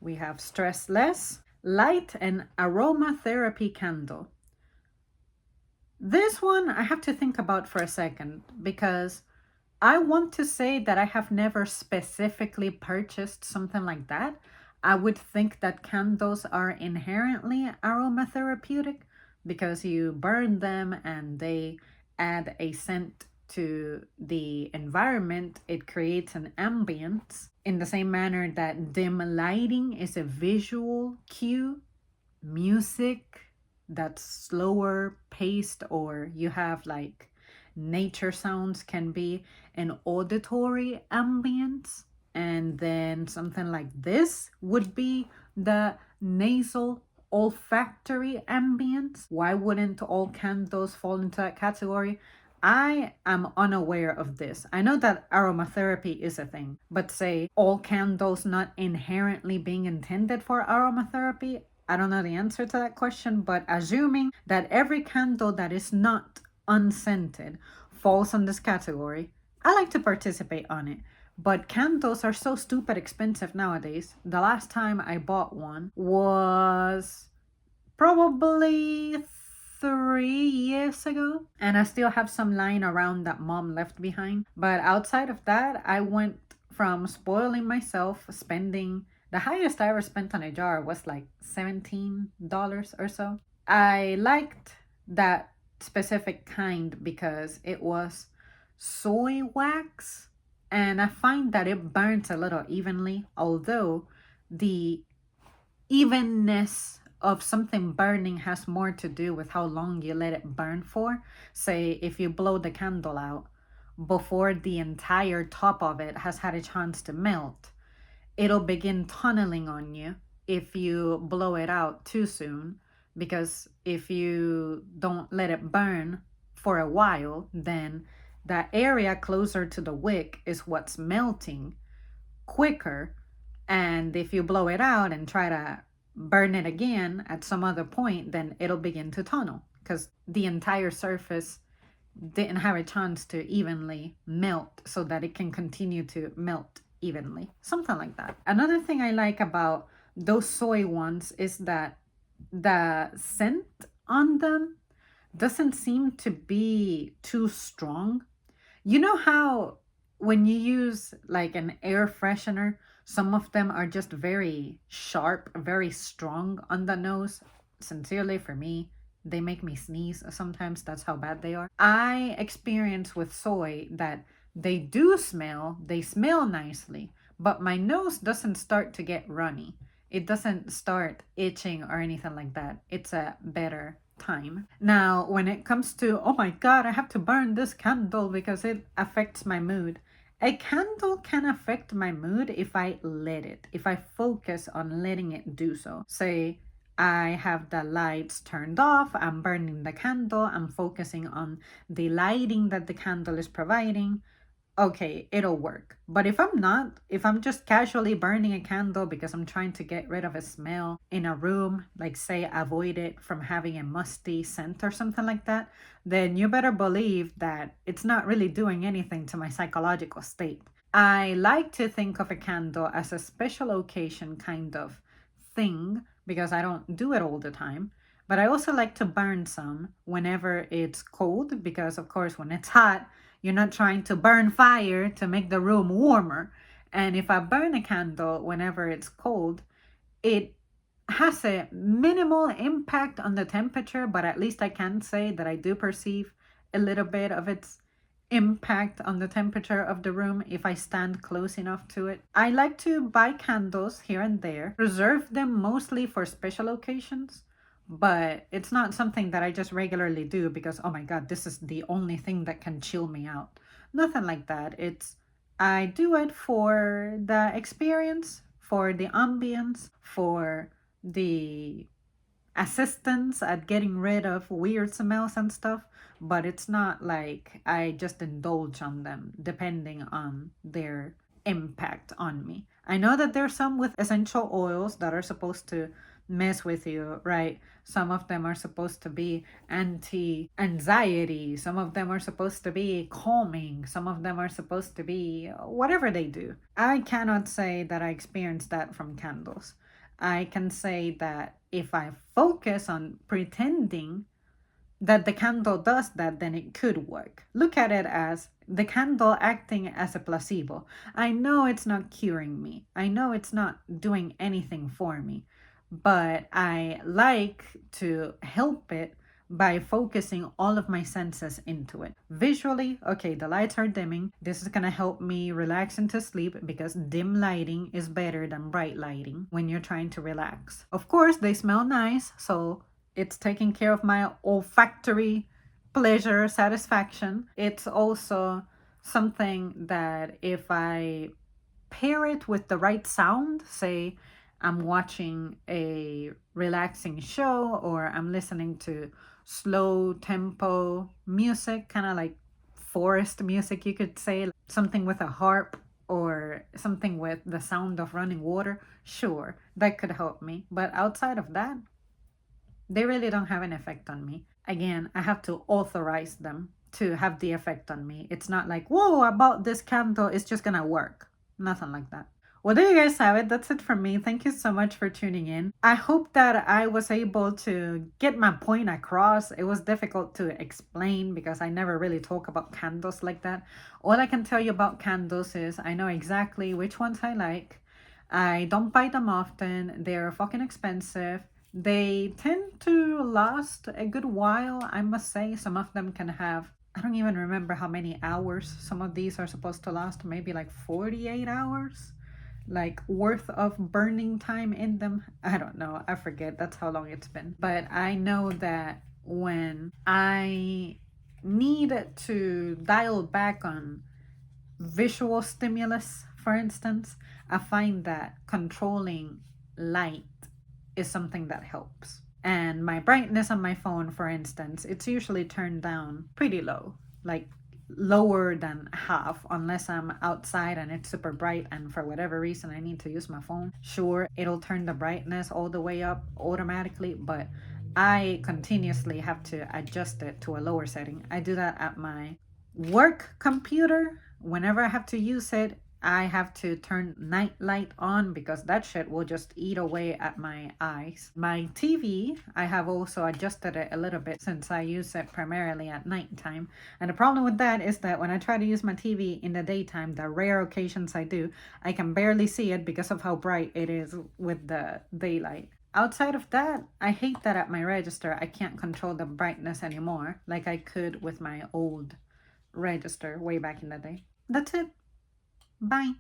We have stress less, light and aromatherapy candle. This one I have to think about for a second because I want to say that I have never specifically purchased something like that. I would think that candles are inherently aromatherapeutic because you burn them and they add a scent to the environment. It creates an ambience in the same manner that dim lighting is a visual cue, music that's slower paced, or you have like nature sounds can be an auditory ambience, and then something like this would be the nasal olfactory ambience. Why wouldn't all candles fall into that category? I am unaware of this. I know that aromatherapy is a thing, but say all candles not inherently being intended for aromatherapy, I don't know the answer to that question, but assuming that every candle that is not unscented falls on this category, I like to participate on it. But candles are so stupid expensive nowadays. The last time I bought one was probably 3 years ago, and I still have some lying around that mom left behind. But outside of that, I went from spoiling myself, spending the highest I ever spent on a jar was like $17 or so. I liked that specific kind because it was soy wax, and I find that it burns a little evenly, although the evenness of something burning has more to do with how long you let it burn for. Say, if you blow the candle out before the entire top of it has had a chance to melt, it'll begin tunneling on you if you blow it out too soon. Because if you don't let it burn for a while, then the area closer to the wick is what's melting quicker. And if you blow it out and try to burn it again at some other point, then it'll begin to tunnel because the entire surface didn't have a chance to evenly melt so that it can continue to melt evenly. Something like that. Another thing I like about those soy ones is that the scent on them doesn't seem to be too strong. You know how when you use like an air freshener, some of them are just very sharp, very strong on the nose. Sincerely, for me, they make me sneeze sometimes. That's how bad they are. I experience with soy that they smell nicely, but my nose doesn't start to get runny. It doesn't start itching or anything like that. It's a better time. Now, when it comes to, oh my God, I have to burn this candle because it affects my mood. A candle can affect my mood if I let it, if I focus on letting it do so. Say, I have the lights turned off, I'm burning the candle, I'm focusing on the lighting that the candle is providing. Okay, it'll work. But if I'm not, if I'm just casually burning a candle because I'm trying to get rid of a smell in a room, like say avoid it from having a musty scent or something like that, then you better believe that it's not really doing anything to my psychological state. I like to think of a candle as a special occasion kind of thing because I don't do it all the time. But I also like to burn some whenever it's cold because, of course, when it's hot, you're not trying to burn fire to make the room warmer. And if I burn a candle whenever it's cold, it has a minimal impact on the temperature, but at least I can say that I do perceive a little bit of its impact on the temperature of the room if I stand close enough to it. I like to buy candles here and there, reserve them mostly for special occasions, but it's not something that I just regularly do because, oh my God, this is the only thing that can chill me out. Nothing like that. I do it for the experience, for the ambience, for the assistance at getting rid of weird smells and stuff, but it's not like I just indulge on them depending on their impact on me. I know that there's some with essential oils that are supposed to mess with you, right? Some of them are supposed to be anti anxiety, some of them are supposed to be calming, some of them are supposed to be whatever they do. I cannot say that I experienced that from candles. I can say that if I focus on pretending that the candle does that, then it could work. Look at it as the candle acting as a placebo. I know it's not curing me, I know it's not doing anything for me, but I like to help it by focusing all of my senses into it. Visually, okay, the lights are dimming. This is gonna help me relax into sleep because dim lighting is better than bright lighting when you're trying to relax. Of course, they smell nice, so it's taking care of my olfactory pleasure, satisfaction. It's also something that if I pair it with the right sound, say I'm watching a relaxing show or I'm listening to slow tempo music, kind of like forest music, you could say, something with a harp or something with the sound of running water, sure, that could help me. But outside of that, they really don't have an effect on me. Again, I have to authorize them to have the effect on me. It's not like, whoa, I bought this candle, it's just gonna work. Nothing like that. Well, there you guys have it. That's it from me. Thank you so much for tuning in. I hope that I was able to get my point across. It was difficult to explain because I never really talk about candles like that. All I can tell you about candles is I know exactly which ones I like. I don't buy them often. They're fucking expensive. They tend to last a good while, I must say. Some of them can have, I don't even remember how many hours some of these are supposed to last, maybe like 48 hours, like worth of burning time in them. I don't know. I forget. That's how long it's been. But I know that when I need to dial back on visual stimulus, for instance, I find that controlling light is something that helps. And my brightness on my phone, for instance, it's usually turned down pretty low, like lower than half, unless I'm outside and it's super bright and for whatever reason I need to use my phone. Sure, it'll turn the brightness all the way up automatically, but I continuously have to adjust it to a lower setting. I do that at my work computer. Whenever I have to use it, I have to turn night light on because that shit will just eat away at my eyes. My TV, I have also adjusted it a little bit since I use it primarily at nighttime. And the problem with that is that when I try to use my TV in the daytime, the rare occasions I do, I can barely see it because of how bright it is with the daylight. Outside of that, I hate that at my register I can't control the brightness anymore like I could with my old register way back in the day. That's it. Bye.